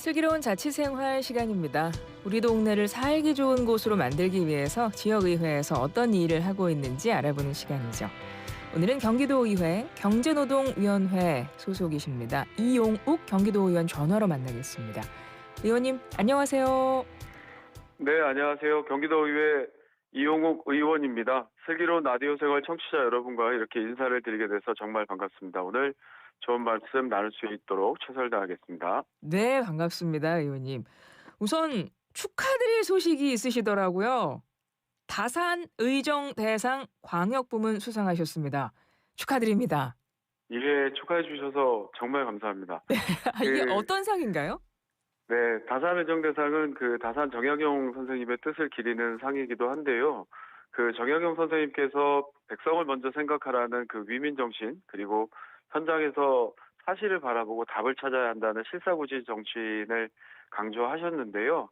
슬기로운 자취생활 시간입니다. 우리 동네를 살기 좋은 곳으로 만들기 위해서 지역의회에서 어떤 일을 하고 있는지 알아보는 시간이죠. 오늘은 경기도의회 경제노동위원회 소속이십니다. 이용욱 경기도의원 전화로 만나겠습니다. 의원님 안녕하세요. 네, 안녕하세요. 경기도의회 이용욱 의원입니다. 슬기로운 라디오 생활 청취자 여러분과 이렇게 인사를 드리게 돼서 정말 반갑습니다. 오늘 좋은 말씀 나눌 수 있도록 최선을 다하겠습니다. 네, 반갑습니다, 의원님. 우선 축하드릴 소식이 있으시더라고요. 다산 의정 대상 광역부문 수상하셨습니다. 축하드립니다. 예, 축하해 주셔서 정말 감사합니다. 이게 그, 어떤 상인가요? 네, 다산의정대상은 그 다산 정약용 선생님의 뜻을 기리는 상이기도 한데요. 그 정약용 선생님께서 백성을 먼저 생각하라는 그 위민 정신, 그리고 현장에서 사실을 바라보고 답을 찾아야 한다는 실사구지 정신을 강조하셨는데요.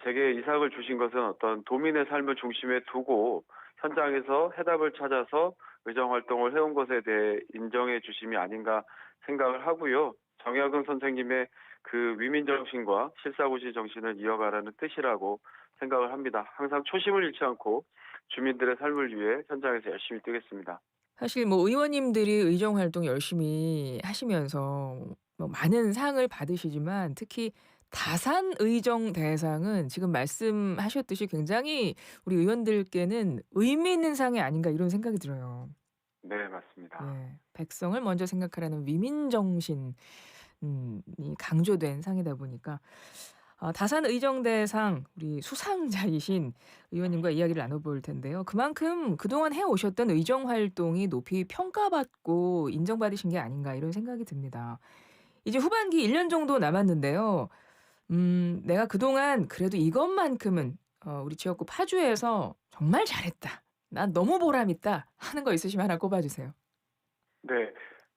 제게 이 상을 주신 것은 어떤 도민의 삶을 중심에 두고 현장에서 해답을 찾아서 의정 활동을 해온 것에 대해 인정해 주심이 아닌가 생각을 하고요. 정약용 선생님의 그 위민 정신과 실사구시 정신을 이어가라는 뜻이라고 생각을 합니다. 항상 초심을 잃지 않고 주민들의 삶을 위해 현장에서 열심히 뛰겠습니다. 사실 뭐 의원님들이 의정 활동 열심히 하시면서 뭐 많은 상을 받으시지만 특히 다산 의정 대상은 지금 말씀하셨듯이 굉장히 우리 의원들께는 의미 있는 상이 아닌가 이런 생각이 들어요. 네, 맞습니다. 예. 백성을 먼저 생각하라는 위민 정신 이 강조된 상이다 보니까 다산 의정대상 우리 수상자이신 의원님과 이야기를 나눠볼 텐데요. 그만큼 그동안 해오셨던 의정 활동이 높이 평가받고 인정받으신 게 아닌가 이런 생각이 듭니다. 이제 후반기 1년 정도 남았는데요. 내가 그동안 그래도 이것만큼은 우리 지역구 파주에서 정말 잘했다. 난 너무 보람있다 하는 거 있으시면 하나 꼽아주세요. 네,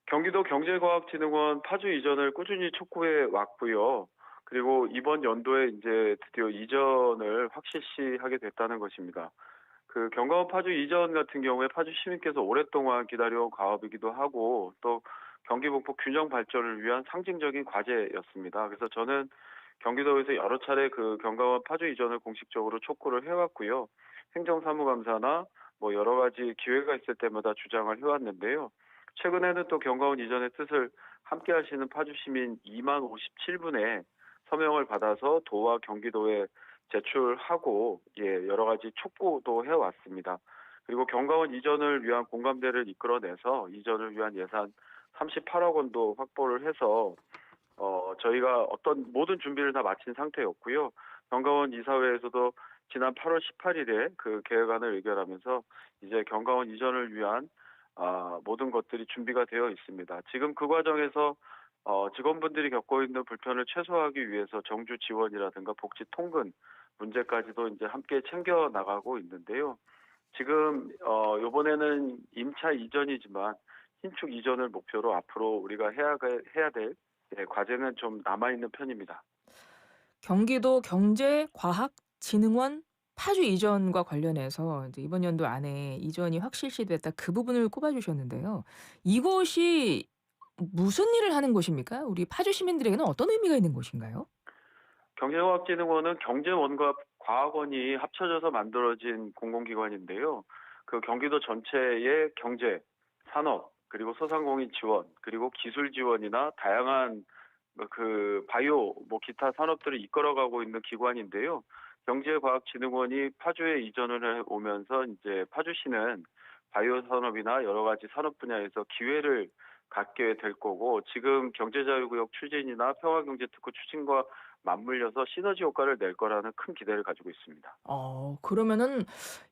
경기도 경제과학진흥원 파주 이전을 꾸준히 촉구해 왔고요. 그리고 이번 연도에 이제 드디어 이전을 확실시하게 됐다는 것입니다. 그 경과원 파주 이전 같은 경우에 파주 시민께서 오랫동안 기다려온 과업이기도 하고 또 경기 북부 균형 발전을 위한 상징적인 과제였습니다. 그래서 저는 경기도에서 여러 차례 그 경과원 파주 이전을 공식적으로 촉구를 해왔고요. 행정사무감사나 뭐 여러 가지 기회가 있을 때마다 주장을 해왔는데요. 최근에는 또 경과원 이전의 뜻을 함께 하시는 파주 시민 2만 57분의 서명을 받아서 도와 경기도에 제출하고 여러 가지 촉구도 해왔습니다. 그리고 경과원 이전을 위한 공감대를 이끌어내서 이전을 위한 예산 38억 원도 확보를 해서 저희가 어떤 모든 준비를 다 마친 상태였고요. 경과원 이사회에서도 지난 8월 18일에 그 계획안을 의결하면서 이제 경과원 이전을 위한 모든 것들이 준비가 되어 있습니다. 지금 그 과정에서 직원분들이 겪고 있는 불편을 최소화하기 위해서 정주 지원이라든가 복지 통근 문제까지도 이제 함께 챙겨 나가고 있는데요. 지금 이번에는 임차 이전이지만 신축 이전을 목표로 앞으로 우리가 해야 될 과제는 좀 남아 있는 편입니다. 경기도 경제과학진흥원 파주 이전과 관련해서 이제 이번 연도 안에 이전이 확실시됐다 그 부분을 꼽아주셨는데요. 이곳이 무슨 일을 하는 곳입니까? 우리 파주 시민들에게는 어떤 의미가 있는 곳인가요? 경제과학진흥원은 경제원과 과학원이 합쳐져서 만들어진 공공기관인데요. 그 경기도 전체의 경제, 산업, 그리고 소상공인 지원, 그리고 기술 지원이나 다양한 그 바이오, 기타 산업들을 이끌어가고 있는 기관인데요. 경제과학진흥원이 파주에 이전을 해 오면서 이제 파주시는 바이오 산업이나 여러 가지 산업 분야에서 기회를 갖게 될 거고 지금 경제자유구역 추진이나 평화경제특구 추진과 맞물려서 시너지 효과를 낼 거라는 큰 기대를 가지고 있습니다. 그러면은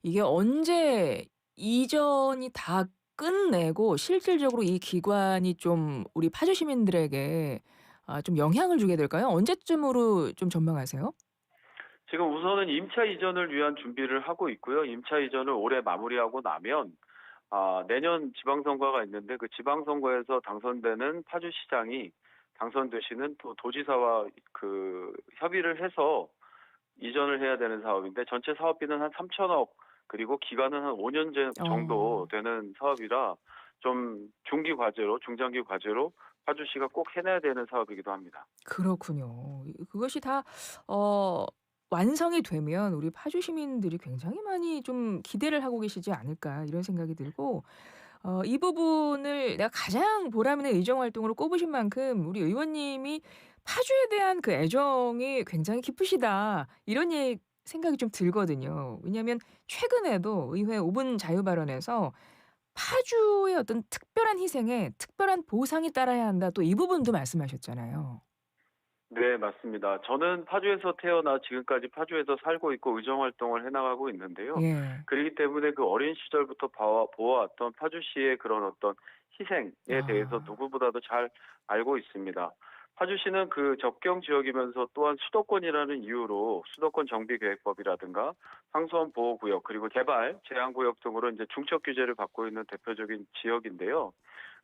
이게 언제 이전이 다 끝내고 실질적으로 이 기관이 좀 우리 파주 시민들에게 좀 영향을 주게 될까요? 언제쯤으로 좀 전망하세요? 지금 우선은 임차 이전을 위한 준비를 하고 있고요. 임차 이전을 올해 마무리하고 나면 내년 지방선거가 있는데 그 지방선거에서 당선되는 파주시장이 당선되시는 또 도지사와 그 협의를 해서 이전을 해야 되는 사업인데 전체 사업비는 한 3천억 그리고 기간은 한 5년 정도 어. 되는 사업이라 좀 중기 과제로 중장기 과제로 파주시가 꼭 해내야 되는 사업이기도 합니다. 그렇군요. 그것이 다 어 완성이 되면 우리 파주 시민들이 굉장히 많이 좀 기대를 하고 계시지 않을까 이런 생각이 들고 이 부분을 내가 가장 보람 있는 의정 활동으로 꼽으신 만큼 우리 의원님이 파주에 대한 그 애정이 굉장히 깊으시다. 이런 생각이 좀 들거든요. 왜냐하면 최근에도 의회 5분 자유 발언에서 파주의 어떤 특별한 희생에 특별한 보상이 따라야 한다. 또 이 부분도 말씀하셨잖아요. 네, 맞습니다. 저는 파주에서 태어나 지금까지 파주에서 살고 있고 의정 활동을 해나가고 있는데요. 예. 그렇기 때문에 그 어린 시절부터 보아왔던 파주시의 그런 어떤 희생에 대해서 아. 누구보다도 잘 알고 있습니다. 파주시는 그 접경 지역이면서 또한 수도권이라는 이유로 수도권 정비계획법이라든가 상수원 보호구역 그리고 개발 제한구역 등으로 이제 중첩 규제를 받고 있는 대표적인 지역인데요.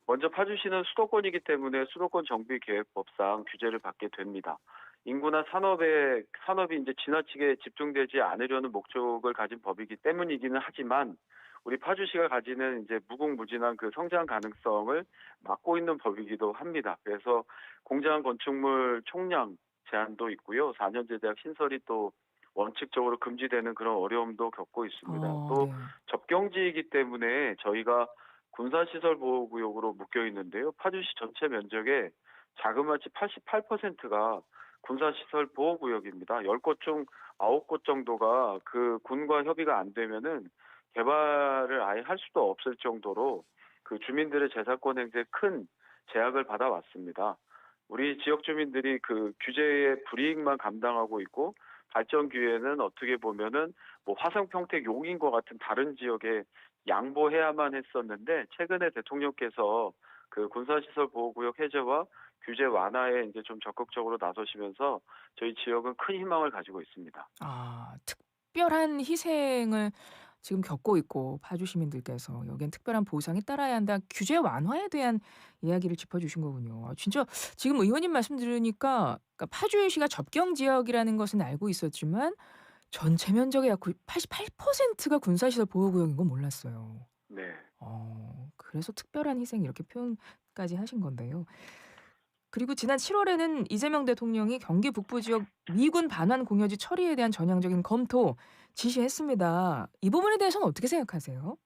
먼저 파주시는 수도권이기 때문에 수도권 정비계획법상 규제를 받게 됩니다. 인구나 산업이 이제 지나치게 집중되지 않으려는 목적을 가진 법이기 때문이기는 하지만 우리 파주시가 가지는 이제 무궁무진한 그 성장 가능성을 막고 있는 법이기도 합니다. 그래서 공장 건축물 총량 제한도 있고요. 4년제 대학 신설이 또 원칙적으로 금지되는 그런 어려움도 겪고 있습니다. 또 네. 접경지이기 때문에 저희가 군사시설 보호구역으로 묶여 있는데요. 파주시 전체 면적의 자그마치 88%가 군사시설 보호구역입니다. 10곳 중 9곳 정도가 그 군과 협의가 안 되면은 개발을 아예 할 수도 없을 정도로 그 주민들의 재산권 행사에 큰 제약을 받아왔습니다. 우리 지역 주민들이 그 규제의 불이익만 감당하고 있고 발전 기회는 어떻게 보면은 뭐 화성, 평택, 용인과 같은 다른 지역에 양보해야만 했었는데 최근에 대통령께서 그 군사시설 보호구역 해제와 규제 완화에 이제 좀 적극적으로 나서시면서 저희 지역은 큰 희망을 가지고 있습니다. 특별한 희생을 지금 겪고 있고 파주 시민들께서 여기엔 특별한 보상이 따라야 한다. 규제 완화에 대한 이야기를 짚어 주신 거군요. 진짜 지금 의원님 말씀 들으니까 그러니까 파주시가 접경 지역이라는 것은 알고 있었지만 전체 면적의 약 88%가 군사시설 보호구역인 건 몰랐어요. 네. 그래서 특별한 희생 이렇게 표현까지 하신 건데요. 그리고 지난 7 월에는 이재명 대통령이 경기 북부 지역 미군 반환 공여지 처리에 대한 전향적인 검토 지시했습니다. 이 부분에 대해서는 어떻게 생각하세요?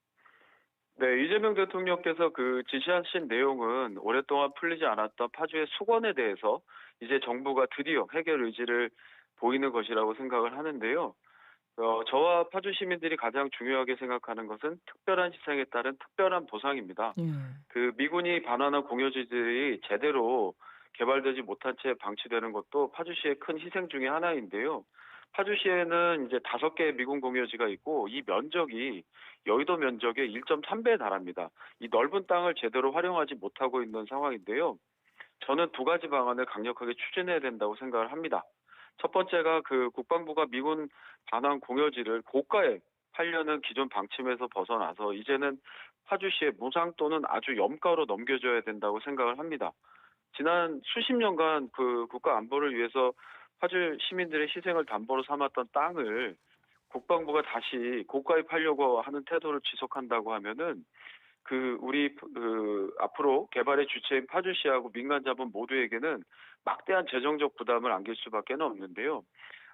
네, 이재명 대통령께서 그 지시하신 내용은 오랫동안 풀리지 않았던 파주의 수건에 대해서 이제 정부가 드디어 해결 의지를 보이는 것이라고 생각을 하는데요. 저와 파주 시민들이 가장 중요하게 생각하는 것은 특별한 희생에 따른 특별한 보상입니다. 예. 그 미군이 반환한 공여지들이 제대로 개발되지 못한 채 방치되는 것도 파주시의 큰 희생 중에 하나인데요. 파주시에는 이제 5개의 미군 공여지가 있고 이 면적이 여의도 면적의 1.3배에 달합니다. 이 넓은 땅을 제대로 활용하지 못하고 있는 상황인데요. 저는 두 가지 방안을 강력하게 추진해야 된다고 생각을 합니다. 첫 번째가 그 국방부가 미군 반환 공여지를 고가에 팔려는 기존 방침에서 벗어나서 이제는 파주시에 무상 또는 아주 염가로 넘겨줘야 된다고 생각을 합니다. 지난 수십 년간 그 국가 안보를 위해서 파주 시민들의 희생을 담보로 삼았던 땅을 국방부가 다시 고가에 팔려고 하는 태도를 지속한다고 하면은 그 우리 앞으로 개발의 주체인 파주시하고 민간 자본 모두에게는 막대한 재정적 부담을 안길 수밖에 없는데요.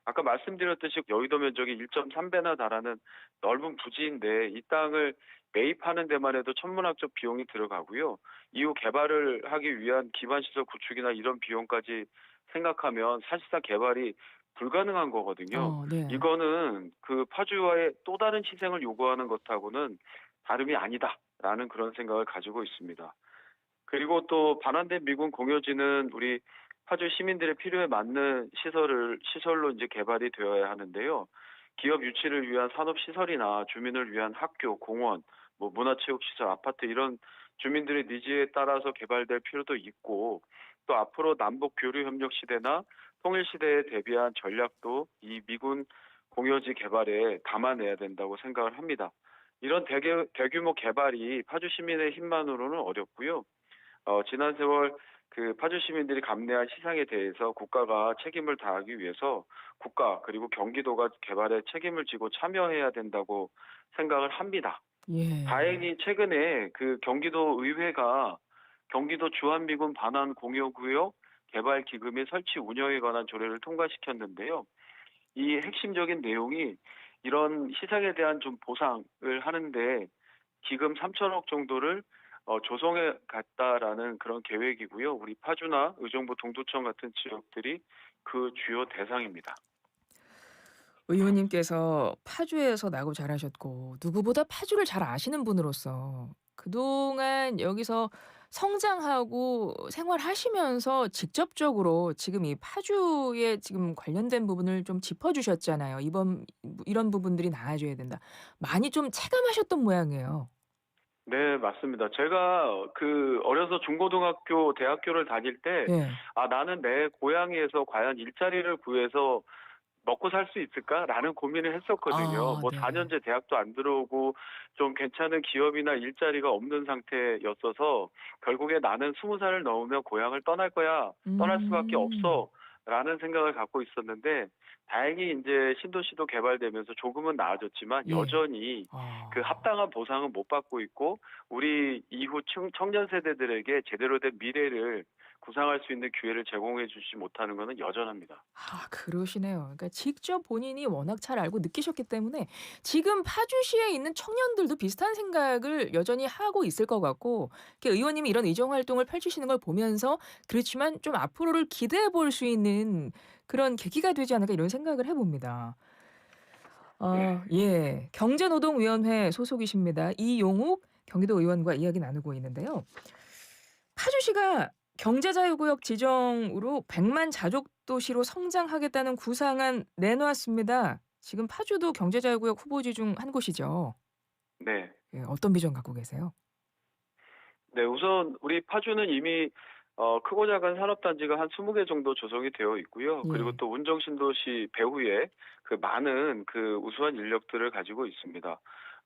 아까 말씀드렸듯이 여의도 면적이 1.3배나 달하는 넓은 부지인데 이 땅을 매입하는 데만 해도 천문학적 비용이 들어가고요. 이후 개발을 하기 위한 기반시설 구축이나 이런 비용까지 생각하면 사실상 개발이 불가능한 거거든요. 네. 이거는 그 파주와의 또 다른 희생을 요구하는 것하고는 다름이 아니다라는 그런 생각을 가지고 있습니다. 그리고 또 반환된 미군 공여지는 우리 파주 시민들의 필요에 맞는 시설로 이제 개발이 되어야 하는데요. 기업 유치를 위한 산업 시설이나 주민을 위한 학교, 공원, 뭐 문화체육시설, 아파트 이런 주민들의 니즈에 따라서 개발될 필요도 있고 또 앞으로 남북 교류 협력 시대나 통일 시대에 대비한 전략도 이 미군 공여지 개발에 담아내야 된다고 생각을 합니다. 이런 대규모 개발이 파주 시민의 힘만으로는 어렵고요. 지난 세월 그 파주 시민들이 감내한 시상에 대해서 국가가 책임을 다하기 위해서 국가 그리고 경기도가 개발에 책임을 지고 참여해야 된다고 생각을 합니다. 예. 다행히 최근에 그 경기도 의회가 경기도 주한미군 반환 공여구역 개발 기금의 설치 운영에 관한 조례를 통과시켰는데요. 이 핵심적인 내용이 이런 희생에 대한 좀 보상을 하는데 기금 3천억 정도를 조성해 갔다라는 그런 계획이고요. 우리 파주나 의정부 동두천 같은 지역들이 그 주요 대상입니다. 의원님께서 파주에서 나고 자라셨고 누구보다 파주를 잘 아시는 분으로서 그동안 여기서 성장하고 생활하시면서 직접적으로 지금 이 파주에 지금 관련된 부분을 좀 짚어 주셨잖아요. "이번 이런 부분들이 나아져야 된다." 많이 좀 체감하셨던 모양이에요. 네, 맞습니다. 제가 어려서 중고등학교, 대학교를 다닐 때, 예. 나는 내 고향에서 과연 일자리를 구해서 먹고 살 수 있을까라는 고민을 했었거든요. 아 뭐 네. 4년제 대학도 안 들어오고 좀 괜찮은 기업이나 일자리가 없는 상태였어서 결국에 나는 20살을 넘으면 고향을 떠날 거야. 떠날 수밖에 음. 없어라는 생각을 갖고 있었는데 다행히 이제 신도시도 개발되면서 조금은 나아졌지만 예. 여전히 그 아. 합당한 보상은 못 받고 있고 우리 이후 청년 세대들에게 제대로 된 미래를 구상할 수 있는 기회를 제공해 주지 못하는 것은 여전합니다. 아 그러시네요. 그러니까 직접 본인이 워낙 잘 알고 느끼셨기 때문에 지금 파주시에 있는 청년들도 비슷한 생각을 여전히 하고 있을 것 같고 이렇게 의원님이 이런 의정 활동을 펼치시는 걸 보면서 그렇지만 좀 앞으로를 기대해 볼 수 있는 그런 계기가 되지 않을까 이런 생각을 해 봅니다. 네. 예. 경제노동위원회 소속이십니다. 이용욱 경기도 의원과 이야기 나누고 있는데요. 파주시가 경제자유구역 지정으로 100만 자족 도시로 성장하겠다는 구상안 내놓았습니다. 지금 파주도 경제자유구역 후보지 중 한 곳이죠. 네. 예, 어떤 비전 갖고 계세요? 네, 우선 우리 파주는 이미 크고 작은 산업단지가 한 20개 정도 조성이 되어 있고요. 그리고 예. 또 운정신도시 배후에 그 많은 그 우수한 인력들을 가지고 있습니다.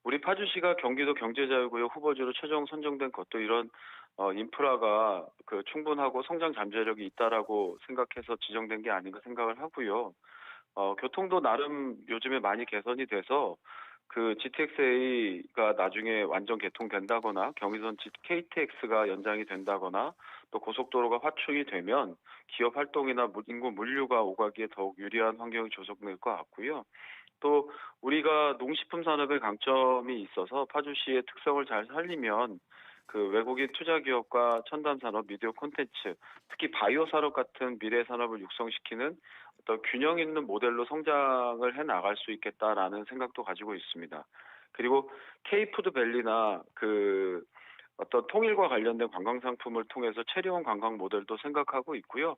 우리 파주시가 경기도 경제자유구역 후보지로 최종 선정된 것도 이런 인프라가 충분하고 성장 잠재력이 있다라고 생각해서 지정된 게 아닌가 생각을 하고요. 교통도 나름 요즘에 많이 개선이 돼서 GTX-A가 나중에 완전 개통된다거나 경의선 KTX가 연장이 된다거나 또 고속도로가 확충이 되면 기업 활동이나 인구 물류가 오가기에 더욱 유리한 환경이 조성될 것 같고요. 또 우리가 농식품 산업의 강점이 있어서 파주시의 특성을 잘 살리면 외국인 투자 기업과 첨단 산업, 미디어 콘텐츠, 특히 바이오 산업 같은 미래 산업을 육성시키는 어떤 균형 있는 모델로 성장을 해 나갈 수 있겠다라는 생각도 가지고 있습니다. 그리고 K푸드 밸리나 어떤 통일과 관련된 관광 상품을 통해서 체리원 관광 모델도 생각하고 있고요.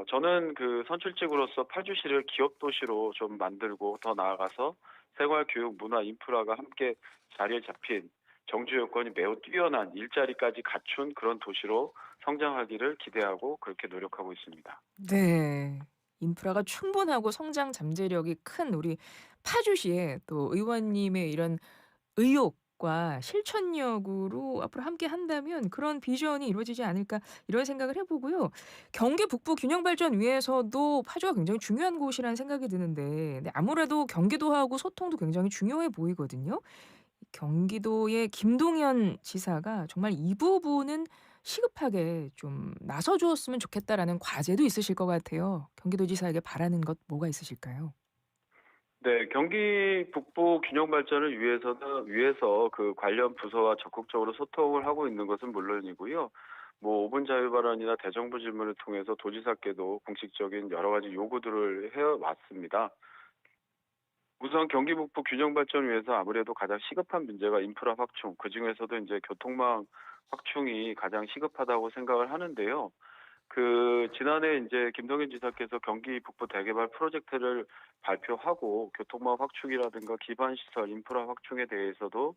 저는 선출직으로서 파주시를 기업 도시로 좀 만들고 더 나아가서 생활, 교육, 문화, 인프라가 함께 자리에 잡힌 정주 여건이 매우 뛰어난 일자리까지 갖춘 그런 도시로 성장하기를 기대하고 그렇게 노력하고 있습니다. 네. 인프라가 충분하고 성장 잠재력이 큰 우리 파주시에 또 의원님의 이런 의욕과 실천력으로 앞으로 함께 한다면 '그런 비전이 이루어지지 않을까.' 이런 생각을 해 보고요. 경기 북부 균형 발전 위해서도 파주가 굉장히 중요한 곳이라는 생각이 드는데 네 아무래도 경기도하고 소통도 굉장히 중요해 보이거든요. 경기도의 김동연 지사가 정말 이 부분은 시급하게 좀 나서 주었으면 좋겠다라는 과제도 있으실 것 같아요. 경기도지사에게 바라는 것 뭐가 있으실까요? 네, 경기 북부 균형 발전을 위해서 관련 부서와 적극적으로 소통을 하고 있는 것은 물론이고요. 뭐 5분 자유 발언이나 대정부 질문을 통해서 도지사께도 공식적인 여러 가지 요구들을 해왔습니다. 우선 경기 북부 균형 발전을 위해서 아무래도 가장 시급한 문제가 인프라 확충, 그중에서도 이제 교통망 확충이 가장 시급하다고 생각을 하는데요. 지난해 이제 김동연 지사께서 경기 북부 대개발 프로젝트를 발표하고 교통망 확충이라든가 기반 시설 인프라 확충에 대해서도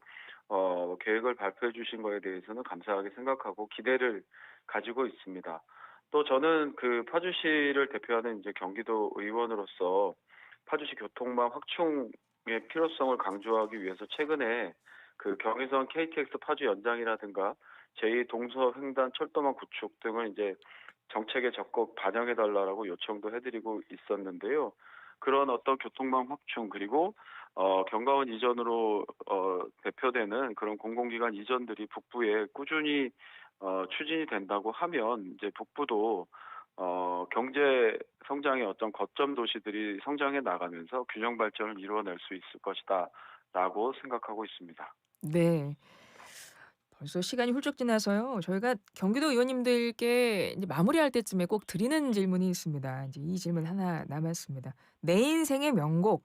계획을 발표해 주신 거에 대해서는 감사하게 생각하고 기대를 가지고 있습니다. 또 저는 파주시를 대표하는 이제 경기도 의원으로서 파주시 교통망 확충의 필요성을 강조하기 위해서 최근에 경의선 KTX 파주 연장이라든가 제2 동서횡단 철도망 구축 등을 이제 정책에 적극 반영해 달라고 요청도 해드리고 있었는데요. 그런 어떤 교통망 확충 그리고 경과원 이전으로 대표되는 그런 공공기관 이전들이 북부에 꾸준히 추진이 된다고 하면 이제 북부도 경제 성장의 어떤 거점 도시들이 성장해 나가면서 균형 발전을 이루어낼 수 있을 것이다라고 생각하고 있습니다. 네. 벌써 시간이 훌쩍 지나서요. 저희가 경기도 의원님들께 이제 마무리할 때쯤에 꼭 드리는 질문이 있습니다. 이제 이 질문 하나 남았습니다. 내 인생의 명곡.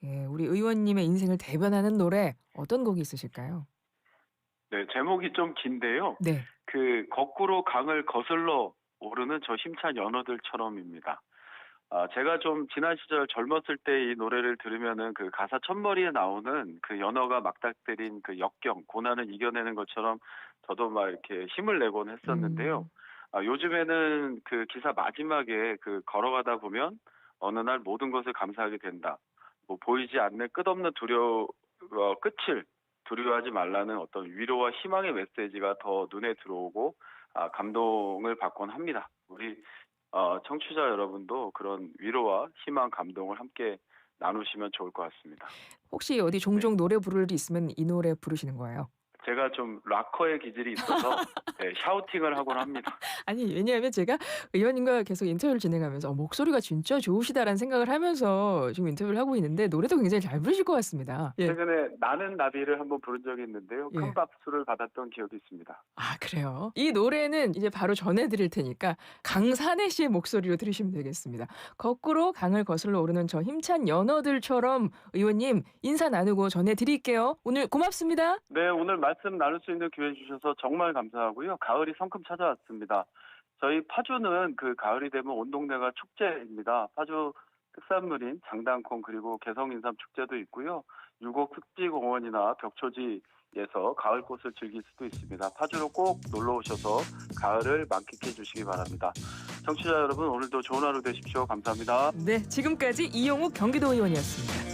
예, 우리 의원님의 인생을 대변하는 노래 어떤 곡이 있으실까요? 네, 제목이 좀 긴데요. 네. 거꾸로 강을 거슬러 오르는 저 힘찬 연어들처럼입니다. 제가 좀 지난 시절 젊었을 때 이 노래를 들으면은 그 가사 첫머리에 나오는 그 연어가 막닥때린 그 역경, 고난을 이겨내는 것처럼 저도 막 이렇게 힘을 내곤 했었는데요. 음. 요즘에는 그 기사 마지막에 그 걸어가다 보면 어느 날 모든 것을 감사하게 된다. 뭐 보이지 않는 끝없는 끝을 두려워하지 말라는 어떤 위로와 희망의 메시지가 더 눈에 들어오고 감동을 받곤 합니다. 우리 청취자 여러분도 그런 위로와 희망, 감동을 함께 나누시면 좋을 것 같습니다. 혹시 어디 네. 종종 노래 부를 일 있으면 이 노래 부르시는 거예요? 제가 좀 락커의 기질이 있어서 네, 샤우팅을 하곤 합니다. 아니 왜냐하면 제가 의원님과 계속 인터뷰를 진행하면서 '목소리가 진짜 좋으시다.'라는 생각을 하면서 지금 인터뷰를 하고 있는데 노래도 굉장히 잘 부르실 것 같습니다. 예. 최근에 나는 나비를 한번 부른 적이 있는데요. 큰 예. 박수를 받았던 기억이 있습니다. 아 그래요? 이 노래는 이제 바로 전해 드릴 테니까 강산혜 씨의 목소리로 들으시면 되겠습니다. 거꾸로 강을 거슬러 오르는 저 힘찬 연어들처럼 의원님 인사 나누고 전해 드릴게요. 오늘 고맙습니다. 네, 오늘 말씀 나눌 수 있는 기회 주셔서 정말 감사하고요. 가을이 성큼 찾아왔습니다. 저희 파주는 그 가을이 되면 온 동네가 축제입니다. 파주 특산물인 장단콩 그리고 개성인삼 축제도 있고요. 유곡 습지공원이나 벽초지에서 가을꽃을 즐길 수도 있습니다. 파주로 꼭 놀러 오셔서 가을을 만끽해 주시기 바랍니다. 청취자 여러분 오늘도 좋은 하루 되십시오. 감사합니다. 네, 지금까지 이용욱 경기도 의원이었습니다.